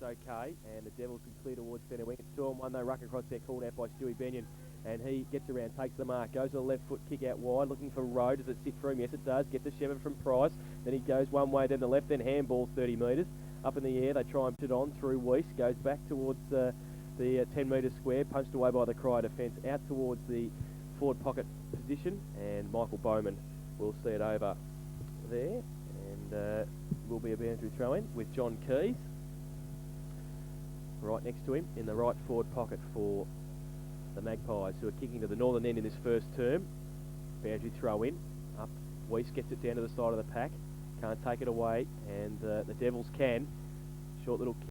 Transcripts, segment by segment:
okay, and the Devils can clear towards centre wing. It's 2-on-1 though, ruck across there, called out by Stewie Benyon, and he gets around, takes the mark, goes to the left foot, kick out wide, looking for Rowe. Does it sit for him? Yes, it does. Gets a Shepard from Price, then he goes one way, then the left, then handball 30 metres. Up in the air, they try and put it on through Weiss, goes back towards the 10-metre square, punched away by the Corio defence, out towards the forward pocket position, and Michael Bowman will see it over there, and will be a boundary throw-in with John Keys right next to him in the right forward pocket for the Magpies, who are kicking to the northern end in this first term. Boundary throw-in, up, Weiss gets it down to the side of the pack, can't take it away, and the Devils can. Short little kick.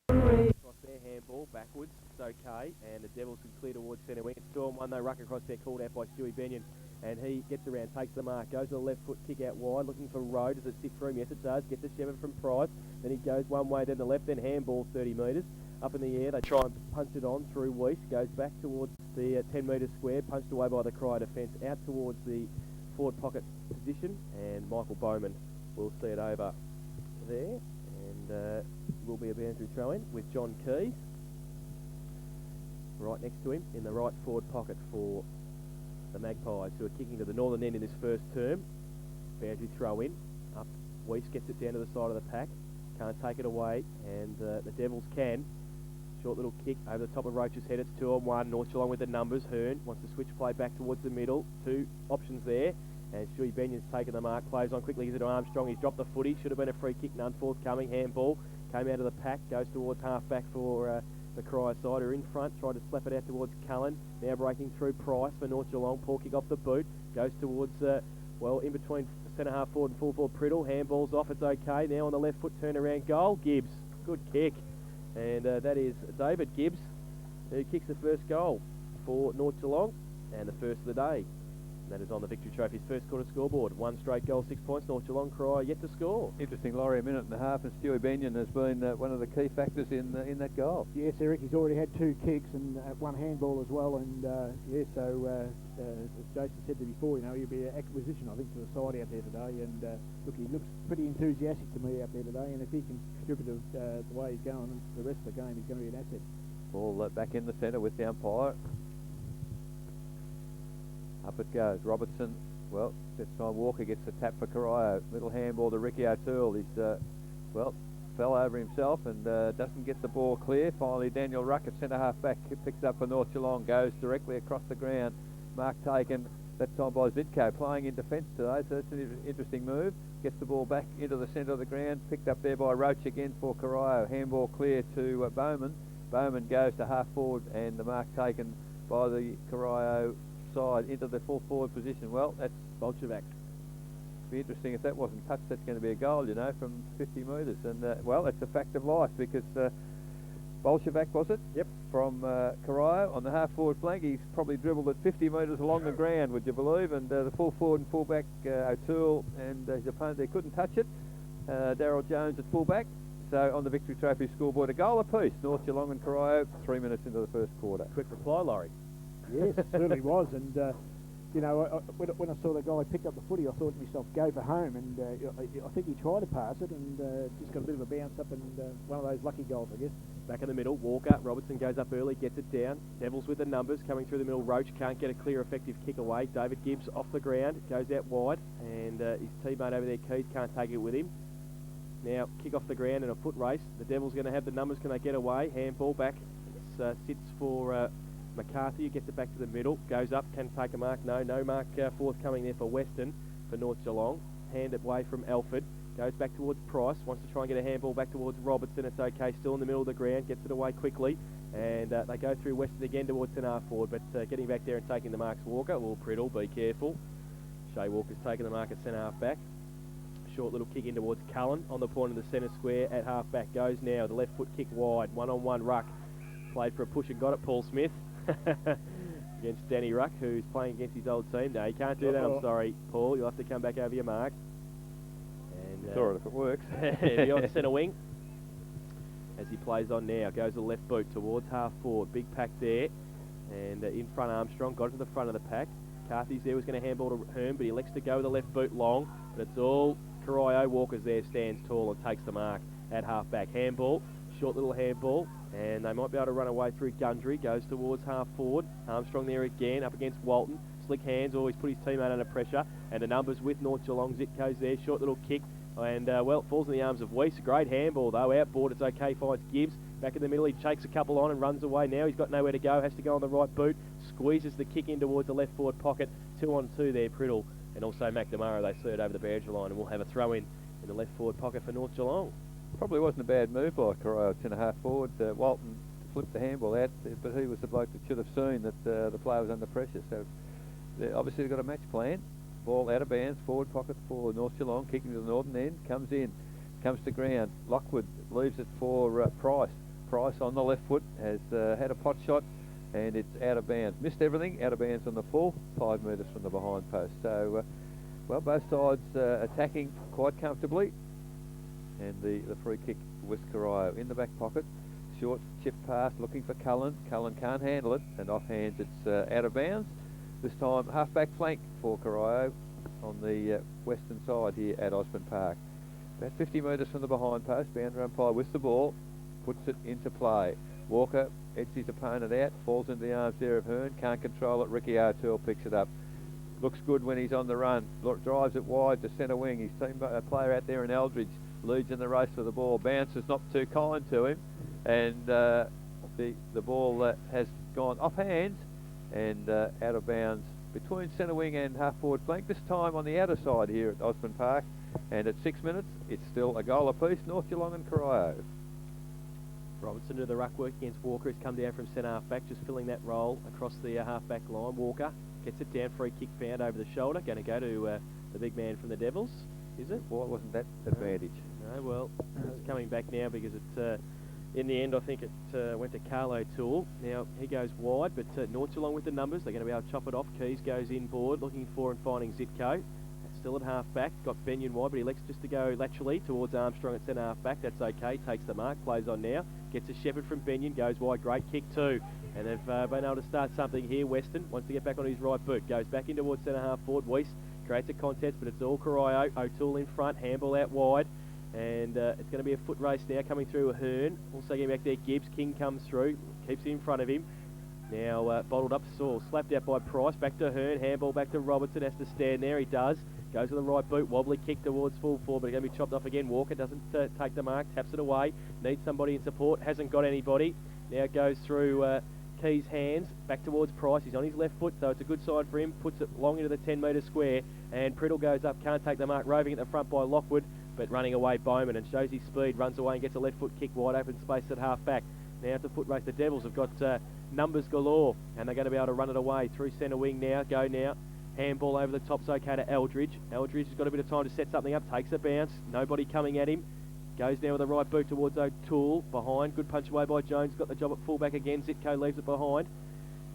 Across there, handball, backwards, it's okay, and the Devils can clear towards centre wing. It's 2-on-1 though, ruck across there, called out by Stewie Benyon, and he gets around, takes the mark, goes to the left foot, kick out wide, looking for Rowe. Does it sit for him? Yes, it does. Gets a Shepard from Price, then he goes one way, then the left, then handball 30 metres. Up in the air, they try and punch it on through Weiss, goes back towards the 10-metre square, punched away by the Corio defence, out towards the forward pocket position, and Michael Bowman will see it over there, and will be a boundary throw-in with John Keys right next to him in the right forward pocket for the Magpies, who are kicking to the northern end in this first term. Boundary throw-in, up, Weiss gets it down to the side of the pack, can't take it away, and the Devils can. Short little kick over the top of Roach's head. It's 2-on-1. North Geelong with the numbers. Hearn wants to switch play back towards the middle. Two options there. And Stewie Benyon's taken the mark. Plays on quickly. Gives it to Armstrong. He's dropped the footy. Should have been a free kick. None forthcoming. Handball. Came out of the pack. Goes towards half-back for the Corio side. Are in front. Tried to slap it out towards Cullen. Now breaking through Price for North Geelong. Poor kick off the boot. Goes towards, in between centre-half forward and full forward Priddle. Handball's off. It's okay. Now on the left foot. Turn around goal. Gibbs. Good kick. And that is David Gibbs, who kicks the first goal for North Geelong, and the first of the day. And that is on the Victory Trophy's first quarter scoreboard. One straight goal, 6 points. North Geelong Corio yet to score. Interesting, Laurie, a minute and a half, and Stewie Benyon has been one of the key factors in that goal. Yes, Eric, he's already had 2 kicks and one handball as well, and as Jason said before, he'll be an acquisition, I think, to the side out there today, and look, he looks pretty enthusiastic to me out there today, and if he can contribute the way he's going the rest of the game, he's going to be an asset. Ball back in the centre with the umpire. Up it goes. Robertson, this time Walker gets the tap for Corio. Little handball to Ricky O'Toole. He's, fell over himself and doesn't get the ball clear. Finally, Daniel Ruck at centre-half back picks up for North Geelong, goes directly across the ground. Mark taken, that time by Zitko, playing in defence today, so it's an interesting move. Gets the ball back into the centre of the ground, picked up there by Roach again for Corio. Handball clear to Bowman. Bowman goes to half-forward, and the mark taken by the Corio side into the full forward position. Well, that's Bolshevik. Be interesting if that wasn't touched. That's going to be a goal, from 50 metres. And it's a fact of life, because Bolshevik, was it? Yep. From Corio on the half forward flank. He's probably dribbled at 50 metres along the ground, would you believe? And the full forward and full back, O'Toole and his opponent there couldn't touch it. Daryl Jones at full back. So on the Victory Trophy scoreboard, a goal apiece. North Geelong and Corio, 3 minutes into the first quarter. Quick reply, Laurie. Yes, it certainly was, and when I saw the guy pick up the footy, I thought to myself, go for home, and I think he tried to pass it and just got a bit of a bounce up, and one of those lucky goals, I guess. Back in the middle, Walker, Robertson goes up early, gets it down. Devils with the numbers, coming through the middle. Roach can't get a clear, effective kick away. David Gibbs off the ground, goes out wide, and his teammate over there, Keys, can't take it with him. Now, kick off the ground in a foot race. The Devils going to have the numbers. Can they get away? Handball back. It sits for McCarthy, who gets it back to the middle. Goes up, can take a mark. No mark forthcoming there for Weston, for North Geelong. Hand it away from Alford. Goes back towards Price. Wants to try and get a handball back towards Robertson. It's okay. Still in the middle of the ground. Gets it away quickly. And they go through Weston again towards centre forward. But getting back there and taking the marks, Walker. Well, Priddle, be careful. Shea Walker's taking the mark at centre half back. Short little kick in towards Cullen on the point of the centre square at half back. Goes now. The left foot kick wide. 1-on-1 ruck. Played for a push and got it. Paul Smith against Danny Ruck, who's playing against his old team. No, you can't do that. I'm sorry, Paul. You'll have to come back over your mark. And it's all right if it works. Beyond centre wing. As he plays on now. Goes the left boot towards half forward. Big pack there. And in front Armstrong. Got to the front of the pack. McCarthy's there, was going to handball to Hearn, but he elects to go with the left boot long, but it's all Corio. Walker's there, stands tall and takes the mark at half-back. Handball, short little handball, and they might be able to run away through Gundry, goes towards half-forward. Armstrong there again, up against Walton. Slick hands, always put his teammate under pressure, and the numbers with North Geelong. Zitko's there, short little kick, and well, it falls in the arms of Weiss. Great handball though, outboard, it's okay, finds Gibbs. Back in the middle, he shakes a couple on and runs away now. He's got nowhere to go, has to go on the right boot, squeezes the kick in towards the left forward pocket. 2 on 2 there, Priddle, and also McNamara. They third over the boundary line, and we'll have a throw in the left forward pocket for North Geelong. Probably wasn't a bad move by Corio, 10.5 forward. Walton flipped the handball out, but he was the bloke that should have seen that the player was under pressure. So obviously they've got a match plan. Ball out of bounds, forward pocket for North Geelong, kicking to the northern end, comes in, comes to ground. Lockwood leaves it for Price. Price on the left foot has had a pot shot, and it's out of bounds. Missed everything, out of bounds on the full, 5 metres from the behind post. So, well, both sides attacking quite comfortably, and the free kick with Corio in the back pocket. Short chip pass, looking for Cullen. Cullen can't handle it, and offhands it's out of bounds. This time, half-back flank for Corio on the western side here at Osborne Park. About 50 metres from the behind post, boundary umpire with the ball, puts it into play. Walker edges his opponent out, falls into the arms there of Hearn, can't control it. Ricky O'Toole picks it up. Looks good when he's on the run, drives it wide to centre wing. His team player out there in Eldridge leads in the race for the ball. Bounce is not too kind to him, and the ball has gone off hands and out of bounds between centre wing and half forward flank, this time on the outer side here at Osborne Park. And at 6 minutes, it's still a goal apiece, North Geelong and Corio. Robertson to the ruck work against Walker. He's come down from centre half-back, just filling that role across the half-back line. Walker gets it down, free kick found over the shoulder. Going to go to the big man from the Devils, is it? Well, it wasn't that advantage. No, well, it's coming back now because it, in the end, I think it went to Carlo Toole. Now, he goes wide, but North Geelong with the numbers. They're going to be able to chop it off. Keys goes inboard, looking for and finding Zitko. Still at half-back, got Benyon wide, but he elects just to go laterally towards Armstrong at centre half-back. That's okay, takes the mark, plays on now. Gets a Shepherd from Benyon, goes wide, great kick too. And they've been able to start something here. Weston wants to get back on his right boot, goes back in towards centre half-forward. Weiss creates a contest, but it's all Corio. O'Toole in front, handball out wide. And it's going to be a foot race now, coming through Hearn. Also getting back there, Gibbs. King comes through, keeps it in front of him. Now bottled up, Saul, slapped out by Price, back to Hearn, handball back to Robertson, has to stand there, he does. Goes to the right boot, wobbly kick towards full forward, but it's going to be chopped off again. Walker doesn't take the mark, taps it away, needs somebody in support, hasn't got anybody. Now it goes through Key's hands, back towards Price, he's on his left foot, so it's a good side for him, puts it long into the 10-metre square, and Priddle goes up, can't take the mark, roving at the front by Lockwood, but running away Bowman, and shows his speed, runs away and gets a left foot kick, wide open space at half-back. Now it's a foot race, the Devils have got numbers galore, and they're going to be able to run it away through centre wing now, go now. Handball over the top's okay to Eldridge. Eldridge has got a bit of time to set something up, takes a bounce, nobody coming at him. Goes now with the right boot towards O'Toole, behind, good punch away by Jones, got the job at fullback again, Zitko leaves it behind.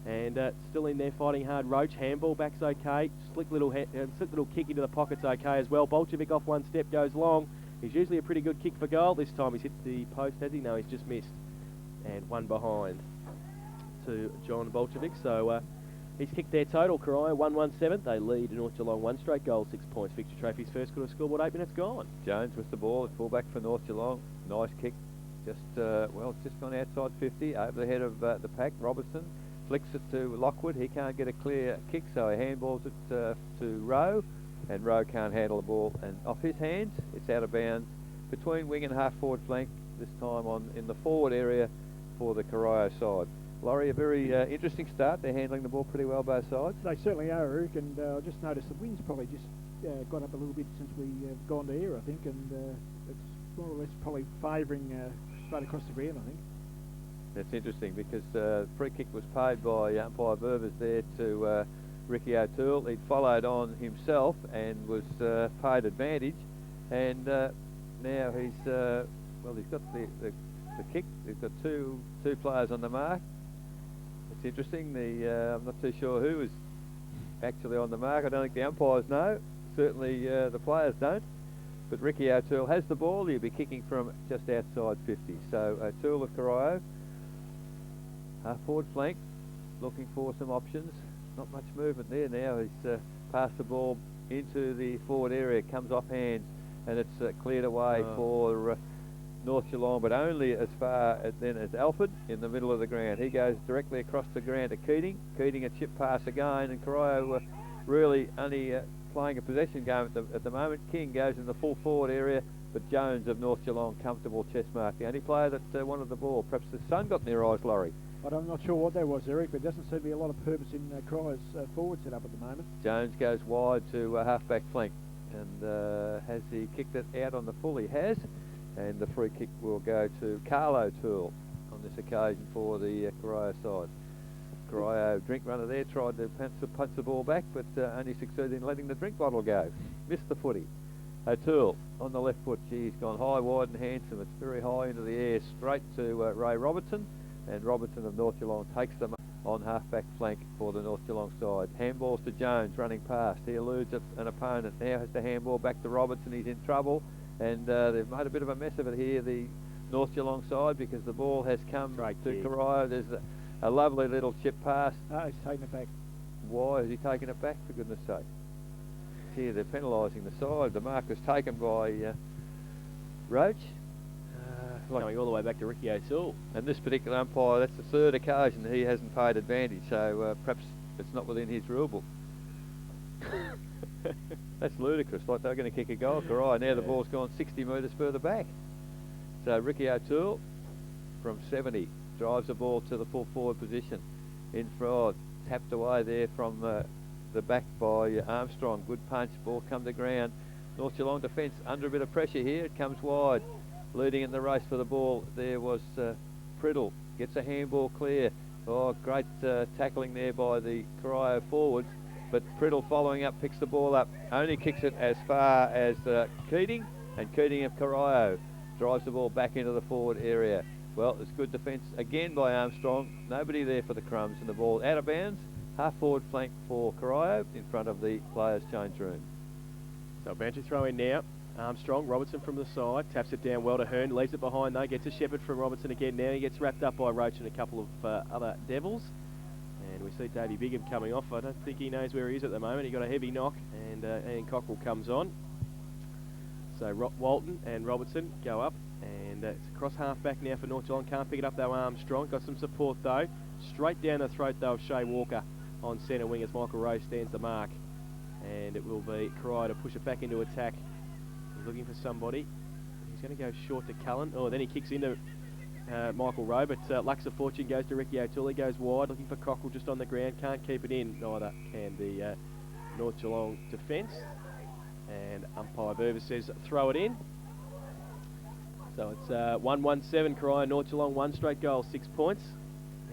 And still in there fighting hard, Roach, handball back's okay, slick little kick into the pocket's okay as well. Bolchevic off one step, goes long. He's usually a pretty good kick for goal. This time he's hit the post, has he? No, he's just missed. And one behind to John Bolchevic, so he's kicked their total. Corio 1-1-7. They lead North Geelong 1 straight goal, 6 points. Victory Trophy's first quarter scoreboard, 8 minutes gone. Jones with the ball at fullback for North Geelong. Nice kick. Just, well, it's just gone outside 50, over the head of the pack. Robertson flicks it to Lockwood. He can't get a clear kick, so he handballs it to Rowe, and Rowe can't handle the ball. And off his hands, it's out of bounds between wing and half forward flank, this time in the forward area for the Corio side. Laurie, a very interesting start. They're handling the ball pretty well both sides. They certainly are, Eric, and I just noticed the wind's probably just gone up a little bit since we've gone to air, I think, and it's more or less probably favouring straight across the ground, I think. That's interesting because free kick was paid by umpire Ververs there to Ricky O'Toole. He'd followed on himself and was paid advantage, and now he's got the kick. He's got two players on the mark. It's interesting. I'm not too sure who is actually on the mark. I don't think the umpires know. Certainly the players don't. But Ricky O'Toole has the ball. He'll be kicking from just outside 50. So O'Toole of Corio, half forward flank, looking for some options. not much movement there now. He's passed the ball into the forward area, comes off hands, and it's cleared away for North Geelong, but only as far as then as Alford in the middle of the ground. He goes directly across the ground to Keating. Keating a chip pass again, and Corio really only playing a possession game at the moment. King goes in the full forward area, but Jones of North Geelong, comfortable chest mark. The only player that wanted the ball. Perhaps the sun got in their eyes, Laurie. I'm not sure what that was, Eric, but there doesn't seem to be a lot of purpose in Crier's forward set up at the moment. Jones goes wide to half-back flank, and has he kicked it out on the full? He has, and the free kick will go to Carlo Toole on this occasion for the Corio side. Corio, drink runner there, tried to punch the ball back, but only succeeded in letting the drink bottle go. Missed the footy. O'Toole on the left foot. He's gone high, wide and handsome. It's very high into the air, straight to Ray Robertson, and Robertson of North Geelong takes them on half-back flank for the North Geelong side. Handballs to Jones, running past. He eludes an opponent. Now has to handball back to Robertson. He's in trouble, and they've made a bit of a mess of it here, the North Geelong side, because the ball has come to Corio. There's a lovely little chip pass. He's taking it back. Why is he taking it back, for goodness sake? Here they're penalising the side. The mark was taken by Roach. Going all the way back to Ricky O'Toole. And this particular umpire, that's the third occasion that he hasn't paid advantage, so perhaps it's not within his rule book. That's ludicrous, like they're going to kick a goal. Corio, now the ball's gone 60 metres further back. So Ricky O'Toole from 70 drives the ball to the full forward position. In front, tapped away there from the back by Armstrong. Good punch, ball come to ground. North Geelong defence under a bit of pressure here. It comes wide. Leading in the race for the ball there was Priddle. Gets a handball clear. Oh, great tackling there by the Corio forwards. But Priddle following up, picks the ball up. Only kicks it as far as Keating. And Keating of Corio drives the ball back into the forward area. Well, it's good defence again by Armstrong. Nobody there for the crumbs, and the ball out of bounds. Half forward flank for Corio in front of the players' change room. So boundary throw in now. Armstrong, Robertson from the side, taps it down well to Hearn, leaves it behind though, gets a shepherd from Robertson again now. He gets wrapped up by Roach and a couple of other Devils. And we see Davey Bigham coming off. I don't think he knows where he is at the moment. He got a heavy knock, and Ian Cockrell comes on. So Walton and Robertson go up, and it's across half-back now for North Geelong. Can't pick it up though, Armstrong. Got some support though. Straight down the throat though of Shea Walker on centre wing as Michael Rose stands the mark. And it will be Corio to push it back into attack. He's looking for somebody. He's going to go short to Cullen. Oh, then he kicks into Michael Rowe, but Lux of Fortune goes to Ricky O'Toole. He goes wide, looking for Cockrell just on the ground. Can't keep it in. Neither can the North Geelong defence. And umpire Verver says throw it in. So it's 1-1-7 Corio. North Geelong, one straight goal, 6 points.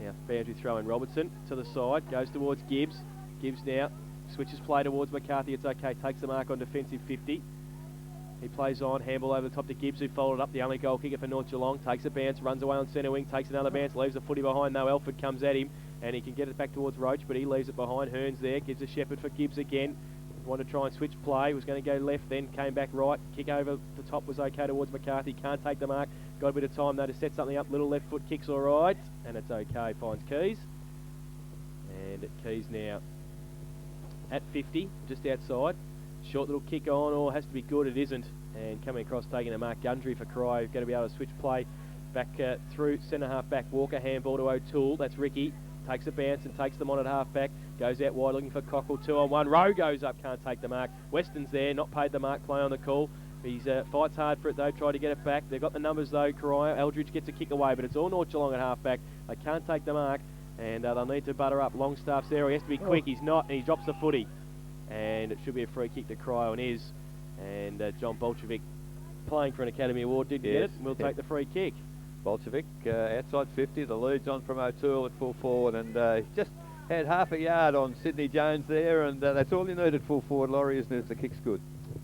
Now boundary throw in. Robertson to the side, goes towards Gibbs. Gibbs now switches play towards McCarthy. It's okay, takes the mark on defensive 50. He plays on, handball over the top to Gibbs, who followed up, the only goal kicker for North Geelong. Takes a bounce, runs away on centre wing, takes another bounce, leaves the footy behind. No, Alford comes at him, and he can get it back towards Roach, but he leaves it behind. Hearn's there, gives a shepherd for Gibbs again. Wanted to try and switch play, was going to go left, then came back right. Kick over the top was okay towards McCarthy. Can't take the mark. Got a bit of time though to set something up. Little left foot kicks all right, and it's okay. Finds Keys, and Keys now at 50, just outside. Short little kick on, or has to be good. It isn't. And coming across, taking a mark, Gundry for Corio, going to be able to switch play back through centre half back. Walker, handball to O'Toole. That's Ricky. Takes a bounce and takes them on at half back. Goes out wide looking for Cockrell, 2-on-1. Rowe goes up, can't take the mark. Weston's there, not paid the mark, play on the call. He fights hard for it though, tried to get it back. They've got the numbers though, Corio. Eldridge gets a kick away, but it's all North Geelong at half back. They can't take the mark, and they'll need to butter up. Longstaff's there, he has to be quick. He's not, and he drops the footy. And it should be a free kick to Corio, and is. And John Bolchevic, playing for an Academy Award, didn't get it. We'll take the free kick. Bolchevic outside 50, the lead's on from O'Toole at full forward, and just had half a yard on Sydney Jones there, and that's all you needed full forward, Laurie, isn't it? The kick's good.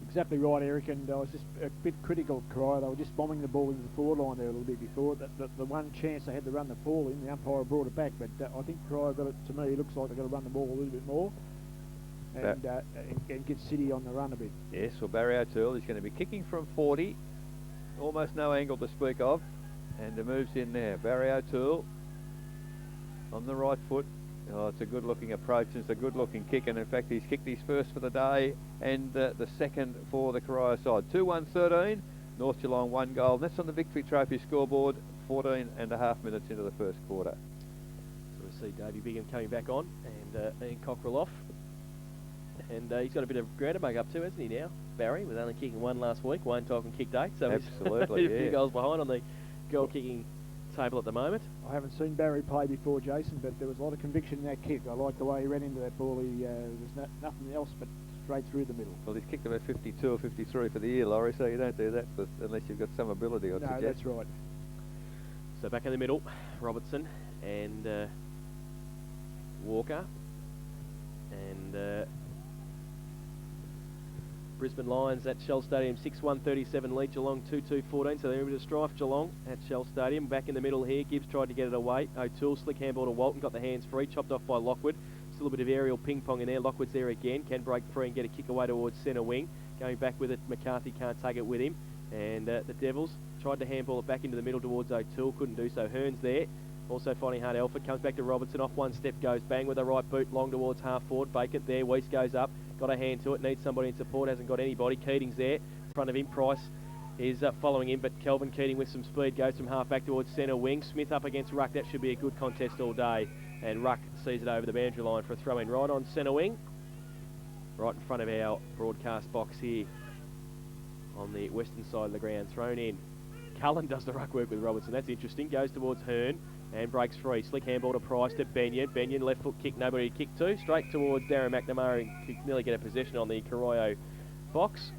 Exactly right, Eric, and I was just a bit critical of Corio. They were just bombing the ball into the forward line there a little bit before. The one chance they had to run the ball in, the umpire brought it back, but I think Corio got it, to me, it looks like they've got to run the ball a little bit more. And get City on the run a bit. Yes, well, Barry O'Toole is going to be kicking from 40. Almost no angle to speak of. And it moves in now. Barry O'Toole on the right foot. Oh, it's a good-looking approach. It's a good-looking kick, and in fact, he's kicked his first for the day and the second for the Corio side. 2-1-13. North Geelong 1 goal. And that's on the Victory Trophy scoreboard. 14 and a half minutes into the first quarter. So we see Davey Bigham coming back on, and Ian Cockrell off. And he's got a bit of ground to make up to, hasn't he now, Barry, with only kicking one last week. Wayne Tolkien kicked 8, so absolutely, he's a few goals behind on the goal kicking table at the moment. I haven't seen Barry play before, Jason, but there was a lot of conviction in that kick. I like the way he ran into that ball. There's nothing else but straight through the middle. Well, he's kicked about 52 or 53 for the year, Laurie, so you don't do that unless you've got some ability, I'd suggest. No, that's right. So back in the middle, Robertson and Walker. And Brisbane Lions at Shell Stadium, 6-1-37 lead, Geelong 2-2-14, so they're in a bit of strife, Geelong at Shell Stadium. Back in the middle here, Gibbs tried to get it away. O'Toole, slick handball to Walton, got the hands free, chopped off by Lockwood. Still a bit of aerial ping-pong in there. Lockwood's there again, can break free and get a kick away towards centre wing. Going back with it, McCarthy can't take it with him. And the Devils tried to handball it back into the middle towards O'Toole, couldn't do so. Hearn's there, also finding hard. Elford comes back to Robertson, off one step goes, bang with the right boot, long towards half forward. Bacon there, Weiss goes up, got a hand to it, needs somebody in support, hasn't got anybody. Keating's there, in front of him. Price is following him, but Kelvin Keating with some speed goes from half back towards centre wing. Smith up against Ruck, that should be a good contest all day. And Ruck sees it over the boundary line for a throw in right on centre wing, right in front of our broadcast box here on the western side of the ground. Thrown in. Cullen does the ruck work with Robertson, that's interesting. Goes towards Hearn and breaks free. Slick handball to Price to Benyon. Benyon left foot kick, nobody to kick to. Straight towards Darren McNamara, who could nearly get a possession on the Corio box.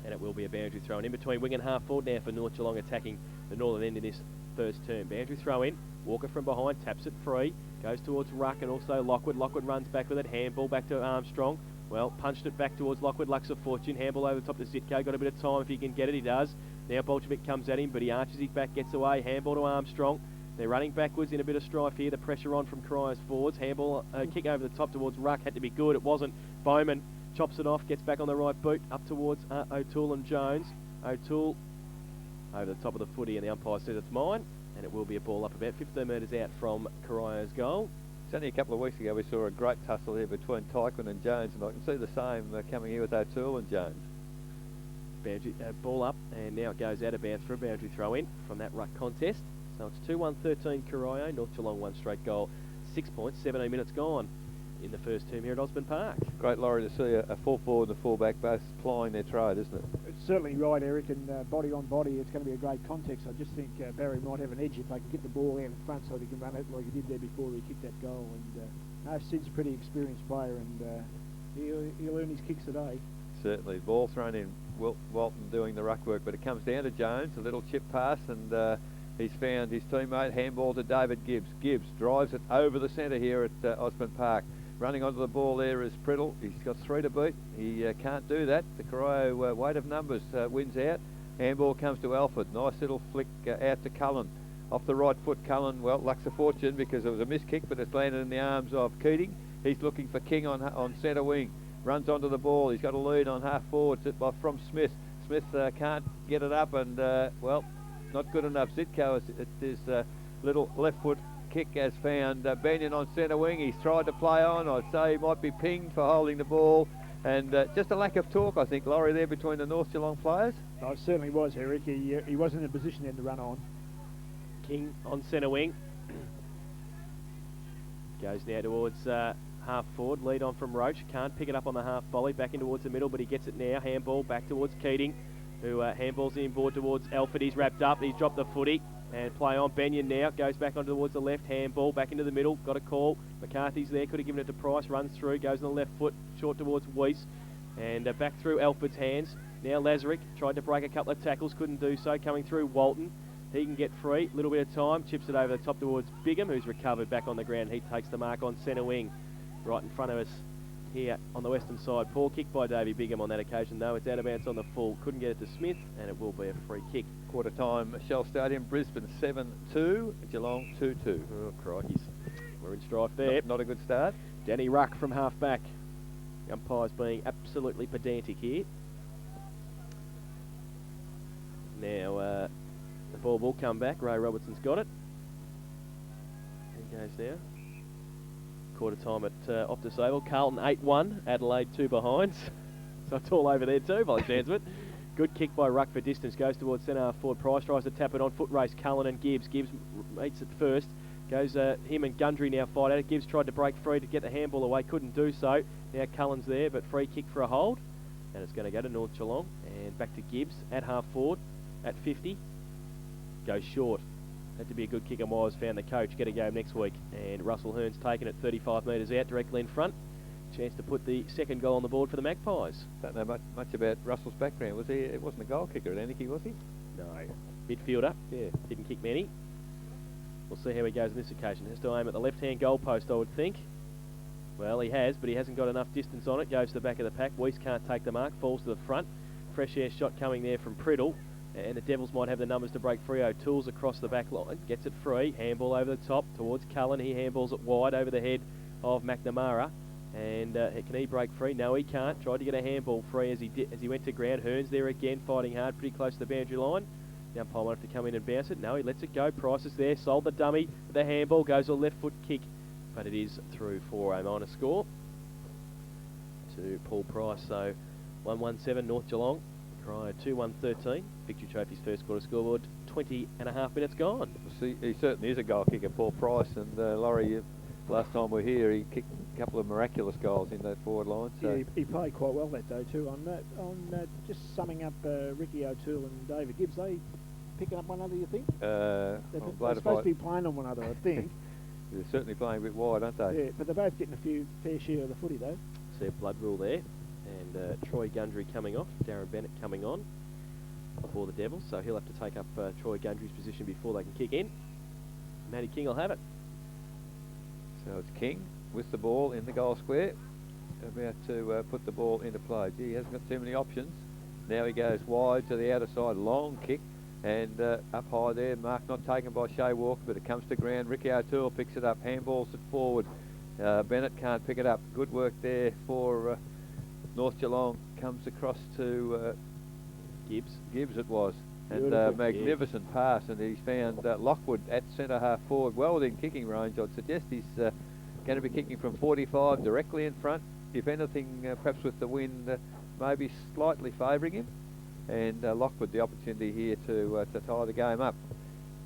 And it will be a boundary throw in between wing and half forward now for North Geelong, attacking the northern end in this first term. Boundary throw in. Walker from behind, taps it free. Goes towards Ruck and also Lockwood. Lockwood runs back with it. Handball back to Armstrong. Well, punched it back towards Lockwood. Lucks of fortune. Handball over the top to Zitko. Got a bit of time if he can get it. He does. Now Bolchevic comes at him, but he arches his back, gets away. Handball to Armstrong. They're running backwards in a bit of strife here. The pressure on from Corio's forwards. Handball, kick over the top towards Ruck. Had to be good. It wasn't. Bowman chops it off. Gets back on the right boot. Up towards O'Toole and Jones. O'Toole over the top of the footy, and the umpire says it's mine. And it will be a ball up about 15 metres out from Corio's goal. It's only a couple of weeks ago we saw a great tussle here between Tyquin and Jones, and I can see the same coming here with O'Toole and Jones. Boundary, ball up, and now it goes out of bounds for a boundary throw in from that ruck contest. So it's 2-1-13 Corio, North Geelong 1 straight goal. 6 points, 17 minutes gone in the first term here at Osborne Park. Great, Laurie, to see a full forward and a full back both plying their trade, isn't it? It's certainly right, Eric, and body on body, it's going to be a great context. I just think Barry might have an edge if they can get the ball out in front so he can run it like he did there before he kicked that goal. And no, Sid's a pretty experienced player, and he'll earn his kicks today. Certainly. Ball thrown in, Walton doing the ruck work, but it comes down to Jones, a little chip pass, and he's found his teammate. Handball to David Gibbs. Gibbs drives it over the centre here at Osborne Park. Running onto the ball there is Priddle. He's got 3 to beat. He can't do that. The Corio weight of numbers wins out. Handball comes to Alford. Nice little flick out to Cullen. Off the right foot, Cullen, well, lucks of fortune because it was a missed kick, but it's landed in the arms of Keating. He's looking for King on centre wing. Runs onto the ball. He's got a lead on half forward from Smith. Smith can't get it up, and, well, not good enough. Zitko, his little left foot kick has found Benyon on centre wing. He's tried to play on. I'd say he might be pinged for holding the ball, and just a lack of talk, I think, Laurie, there between the North Geelong players. Oh, it certainly was, Eric. He wasn't in a position then to run on. King on centre wing. Goes now towards half forward. Lead on from Roach. Can't pick it up on the half volley. Back in towards the middle, but he gets it now. Handball back towards Keating, who handballs inboard towards Alford. He's wrapped up. He's dropped the footy. And play on. Benyon now goes back on towards the left. Handball back into the middle. Got a call. McCarthy's there. Could have given it to Price. Runs through. Goes on the left foot. Short towards Weiss. And back through Alford's hands. Now Lazarick tried to break a couple of tackles. Couldn't do so. Coming through Walton. He can get free. Little bit of time. Chips it over the top towards Bigham, who's recovered back on the ground. He takes the mark on centre wing. Right in front of us here on the western side. Poor kick by Davey Bigham on that occasion, though. It's out of bounds on the full. Couldn't get it to Smith, and it will be a free kick. Quarter time, Shell Stadium, Brisbane 7-2, Geelong 2-2. Oh, crikeys. We're in strife there. Not a good start. Danny Ruck from half back. The umpire's being absolutely pedantic here. Now, the ball will come back. Ray Robertson's got it. He goes now. quarter time at Optus Oval. Carlton 8-1, Adelaide 2 behinds. So it's all over there too, by the sounds of it. Good kick by Ruck for distance, goes towards centre half forward. Price tries to tap it on, foot race, Cullen and Gibbs. Gibbs meets it first, goes him and Gundry now fight at it. Gibbs tried to break free to get the handball away, couldn't do so. Now Cullen's there, but free kick for a hold. And it's going to go to North Geelong, and back to Gibbs at half forward, at 50. Goes short. Had to be a good kick, and Wise found the coach. Get a game next week. And Russell Hearn's taken it 35 metres out, directly in front. Chance to put the second goal on the board for the Magpies. Don't know much about Russell's background. Was he? It wasn't a goal kicker at Anarchy, was he? No. Midfielder. Yeah. Didn't kick many. We'll see how he goes on this occasion. Has to aim at the left-hand goal post, I would think. Well, he has, but he hasn't got enough distance on it. Goes to the back of the pack. Weiss can't take the mark. Falls to the front. Fresh air shot coming there from Priddle. And the Devils might have the numbers to break free. O'Toole's across the back line. Gets it free. Handball over the top towards Cullen. He handballs it wide over the head of McNamara. And can he break free? No, he can't. Tried to get a handball free as he went to ground. Hearns there again, fighting hard, pretty close to the boundary line. The umpire might have to come in and bounce it. No, he lets it go. Price is there. Sold the dummy. The handball goes a left foot kick. But it is through for a minor score to Paul Price. So 1-1-7 North Geelong. Corio 2-1-13. Victory Trophy's first quarter scoreboard. 20.5 minutes gone. See, he certainly is a goal kicker, Paul Price. And Laurie, last time we were here, he kicked a couple of miraculous goals in that forward line. So yeah, he played quite well that day too. On just summing up Ricky O'Toole and David Gibbs, they picking up one another, you think? they're supposed to be playing on one another, I think. They're certainly playing a bit wide, aren't they? Yeah, but they're both getting a fair share of the footy though. See a blood rule there. And Troy Gundry coming off, Darren Bennett coming on for the Devils. So he'll have to take up Troy Gundry's position before they can kick in. Matty King will have it. So it's King with the ball in the goal square, about to put the ball into play. Gee, he hasn't got too many options. Now he goes wide to the outer side, long kick, and up high there, mark not taken by Shea Walker, but it comes to ground. Ricky O'Toole picks it up, handballs it forward. Bennett can't pick it up. Good work there for North Geelong. Comes across to Gibbs it was. And magnificent pass, and he's found Lockwood at centre half forward, well within kicking range. I'd suggest he's going to be kicking from 45 directly in front. If anything, perhaps with the wind maybe slightly favouring him. And Lockwood the opportunity here to tie the game up.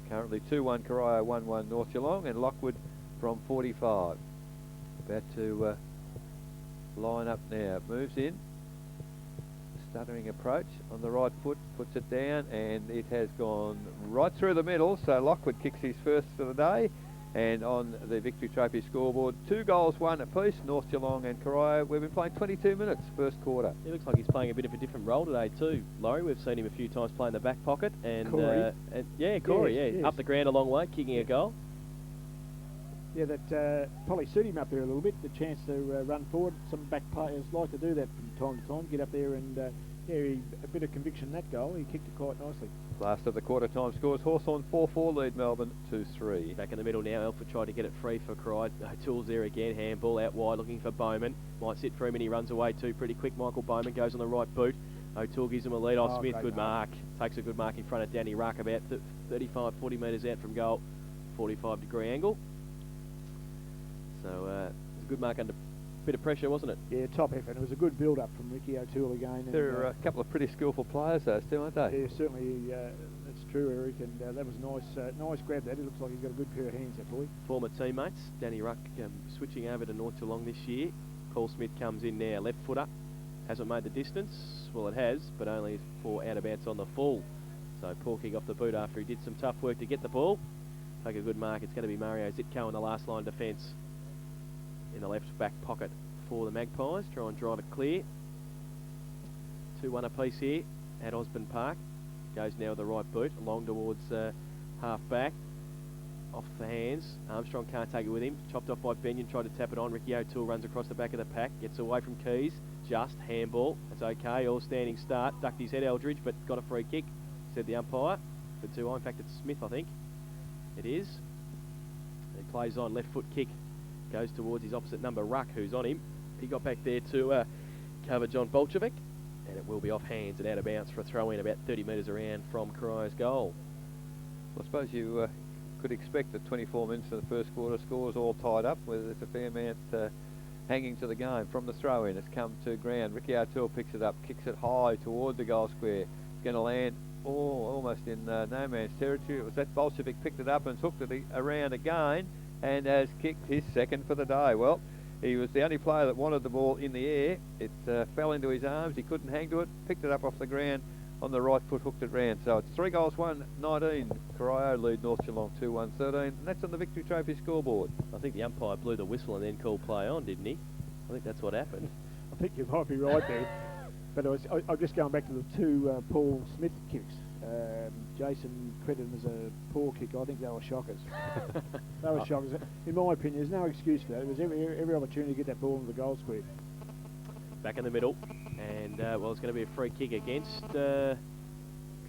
Currently 2-1 Corio, 1-1 North Geelong, and Lockwood from 45. About to line up now. Moves in. Stuttering approach on the right foot, puts it down, and it has gone right through the middle. So Lockwood kicks his first for the day, and on the Victory Trophy scoreboard, 2 goals, 1 apiece, North Geelong and Corio. We've been playing 22 minutes first quarter. It looks like he's playing a bit of a different role today too, Laurie. We've seen him a few times playing the back pocket, and Cory. Cory, Yes. up the ground a long way, kicking a goal. Yeah, that probably suit him up there a little bit, the chance to run forward. Some back players like to do that from time to time, get up there and a bit of conviction in that goal. He kicked it quite nicely. Last of the quarter time scores, Hawthorn 4-4 lead Melbourne 2-3. Back in the middle now, Elford tried to get it free for Corio. O'Toole's there again, handball out wide looking for Bowman. Might sit for him and he runs away too pretty quick. Michael Bowman goes on the right boot. O'Toole gives him a lead off Smith, good mark. Takes a good mark in front of Danny Ruck, about 35, 40 metres out from goal, 45-degree angle. So it's a good mark under a bit of pressure, wasn't it? Yeah, top effort. It was a good build-up from Ricky O'Toole again. There are a couple of pretty skillful players, those two, aren't they? Yeah, certainly. That's true, Eric. And that was nice grab. That it looks like he's got a good pair of hands, that boy. Former teammates, Danny Ruck switching over to North Geelong this year. Paul Smith comes in now, left footer. Hasn't made the distance. Well, it has, but only for out of bounds on the full. So Paul kick off the boot after he did some tough work to get the ball. Take a good mark. It's going to be Mario Zitko in the last line defence in the left back pocket for the Magpies. Try and drive it clear. 2-1 apiece here at Osborne Park. Goes now with the right boot along towards half back. Off the hands. Armstrong can't take it with him. Chopped off by Benyon. Tried to tap it on. Ricky O'Toole runs across the back of the pack. Gets away from Keys. Just handball. That's okay. All standing start. Ducked his head Eldridge, but got a free kick, said the umpire. For 2-1. In fact, it's Smith, I think. It is. He plays on. Left foot kick. Goes towards his opposite number, Ruck, who's on him. He got back there to cover John Bolchevic, and it will be off hands and out of bounds for a throw-in about 30 metres around from Corio's goal. I suppose you could expect that 24 minutes of the first quarter, scores all tied up, where there's a fair amount hanging to the game. From the throw-in, it's come to ground. Ricky O'Toole picks it up, kicks it high toward the goal square. It's going to land almost in no man's territory. It was that Bolshevik picked it up and hooked it around again, and has kicked his second for the day. Well, he was the only player that wanted the ball in the air. It fell into his arms. He couldn't hang to it. Picked it up off the ground on the right foot, hooked it round. So it's 3 goals, 1-19. Corio lead North Geelong 2-1-13, and that's on the Victory Trophy scoreboard. I think the umpire blew the whistle and then called play on, didn't he? I think that's what happened. I think you might be right there. But I'm just going back to the 2 Paul Smith kicks. Jason credited them as a poor kick. I think they were shockers. They were shockers. In my opinion, there's no excuse for that. It was every opportunity to get that ball into the goal square. Back in the middle, and well, it's going to be a free kick against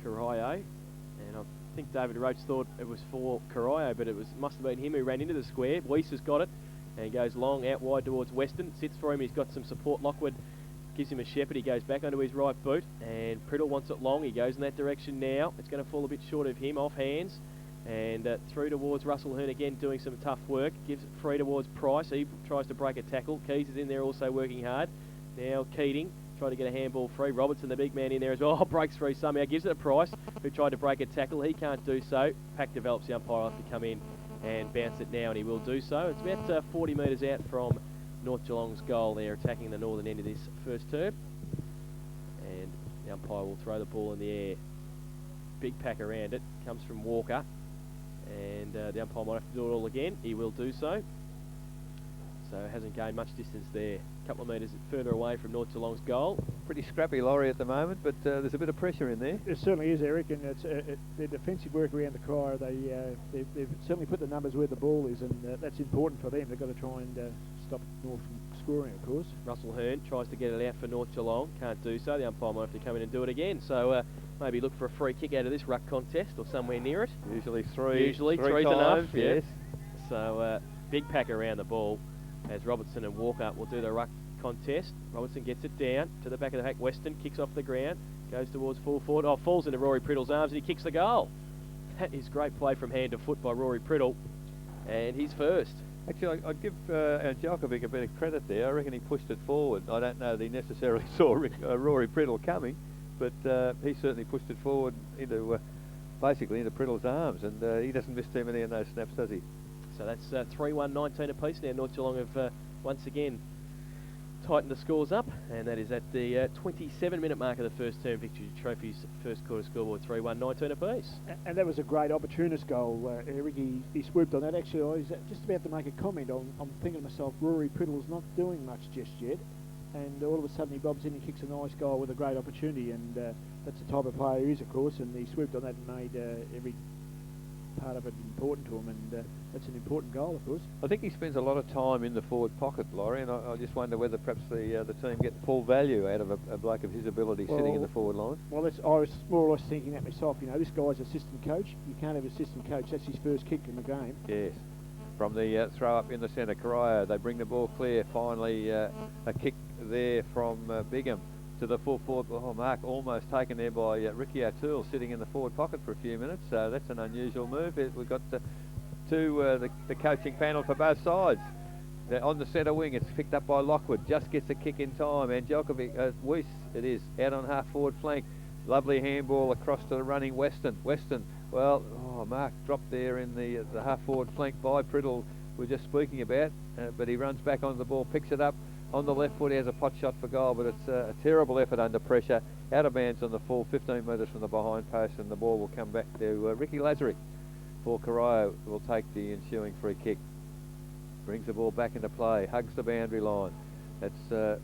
Corio, and I think David Roach thought it was for Corio, but it must have been him who ran into the square. Weiss has got it, and goes long out wide towards Weston. Sits for him. He's got some support. Lockwood gives him a shepherd. He goes back onto his right boot, and Priddle wants it long. He goes in that direction now. It's going to fall a bit short of him, off hands, and through towards Russell Hearn again, doing some tough work. Gives it free towards Price. He tries to break a tackle. Keys is in there also working hard. Now Keating trying to get a handball free. Robertson, the big man, in there as well. Breaks free somehow. Gives it to Price, who tried to break a tackle. He can't do so. Pack develops. The umpire will have to come in and bounce it now, and he will do so. It's about 40 metres out from North Geelong's goal. They're attacking the northern end of this first term, and the umpire will throw the ball in the air. Big pack around it. Comes from Walker, and the umpire might have to do it all again. He will do so. So hasn't gained much distance there. A couple of metres further away from North Geelong's goal. Pretty scrappy, Laurie, at the moment, but there's a bit of pressure in there. It certainly is, Eric, and it's their defensive work around the Corio. They've certainly put the numbers where the ball is, and that's important for them. They've got to try and stop North from scoring, of course. Russell Hearn tries to get it out for North Geelong. Can't do so. The umpire might have to come in and do it again. So maybe look for a free kick out of this ruck contest or somewhere near it. Usually three's three's enough. Yes. So big pack around the ball as Robertson and Walker will do the ruck contest. Robertson gets it down to the back of the pack. Weston kicks off the ground, goes towards full forward. Oh, falls into Rory Priddle's arms, and he kicks the goal. That is great play from hand to foot by Rory Priddle, and he's first. Actually, I'd give Djokovic a bit of credit there. I reckon he pushed it forward. I don't know that he necessarily saw Rory Priddle coming, but he certainly pushed it forward into basically into Priddle's arms, and he doesn't miss too many of those snaps, does he? So that's 3-1-19 apiece now. North Geelong have once again tightened the scores up, and that is at the 27-minute mark of the first term. Victory Trophy's first quarter scoreboard, 3-1-19 apiece. And that was a great opportunist goal, Eric. He swooped on that. Actually, I was just about to make a comment. I'm thinking to myself, Rory Priddle's not doing much just yet, and all of a sudden he bobs in and kicks a nice goal with a great opportunity, and that's the type of player he is, of course, and he swooped on that and made every part of it important to him, and that's an important goal, of course. I think he spends a lot of time in the forward pocket, Laurie, and I just wonder whether perhaps the team get full value out of a bloke of his ability sitting in the forward line. Well, I was more or less thinking that myself. You know, this guy's assistant coach. You can't have assistant coach. That's his first kick in the game. Yes. From the throw up in the centre, Corio, they bring the ball clear. Finally, a kick there from Bigham to the full forward. Oh, mark almost taken there by Ricky O'Toole, sitting in the forward pocket for a few minutes. So that's an unusual move. We've got the coaching panel for both sides. On the centre wing, it's picked up by Lockwood. Just gets a kick in time. And Weiss, it is, out on half forward flank. Lovely handball across to the running Weston. Well, Mark dropped there in the half forward flank by Priddle we're just speaking about. But he runs back onto the ball, picks it up. On the left foot, he has a pot shot for goal, but it's a terrible effort under pressure. Out of bounds on the full, 15 metres from the behind post, and the ball will come back to Ricky Lazary. For Corio will take the ensuing free kick. Brings the ball back into play, hugs the boundary line. That's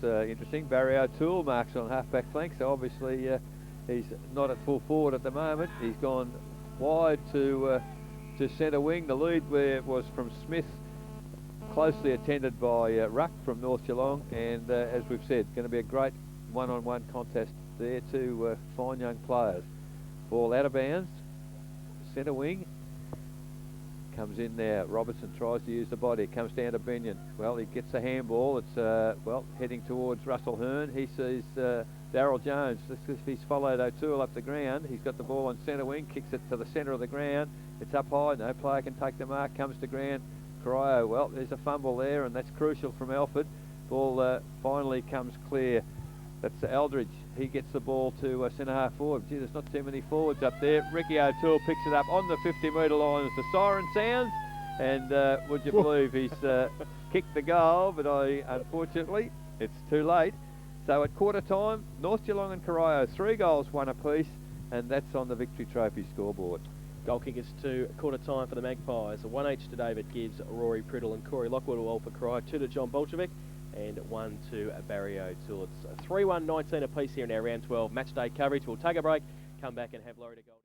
interesting. Barry O'Toole marks on half-back flank, so obviously he's not at full forward at the moment. He's gone wide to centre wing. The lead was from Smith, closely attended by Ruck from North Geelong, and as we've said, going to be a great one-on-one contest there. Two fine young players. Ball out of bounds, centre wing, comes in there. Robertson tries to use the body, comes down to Benyon. Well, he gets a handball. It's heading towards Russell Hearn. He sees Darryl Jones, he's followed O'Toole up the ground. He's got the ball on centre wing, kicks it to the centre of the ground. It's up high, no player can take the mark, comes to ground. Corio, well, there's a fumble there, and that's crucial from Alford. Ball finally comes clear. That's Eldridge. He gets the ball to centre half forward. Gee, there's not too many forwards up there. Ricky O'Toole picks it up on the 50-metre line as the siren sounds. And would you believe he's kicked the goal, but unfortunately, it's too late. So at quarter time, North Geelong and Corio, 3 goals, 1 apiece, and that's on the Victory Trophy scoreboard. Goal kickers to quarter time for the Magpies. 1 each to David Gibbs, Rory Priddle and Corey Lockwood, all for Corio. 2 to John Bolchevic and 1 to Barry O'Toole. It's 3-1, 19 apiece here in our round 12 match day coverage. We'll take a break, come back and have Laurie to Gold.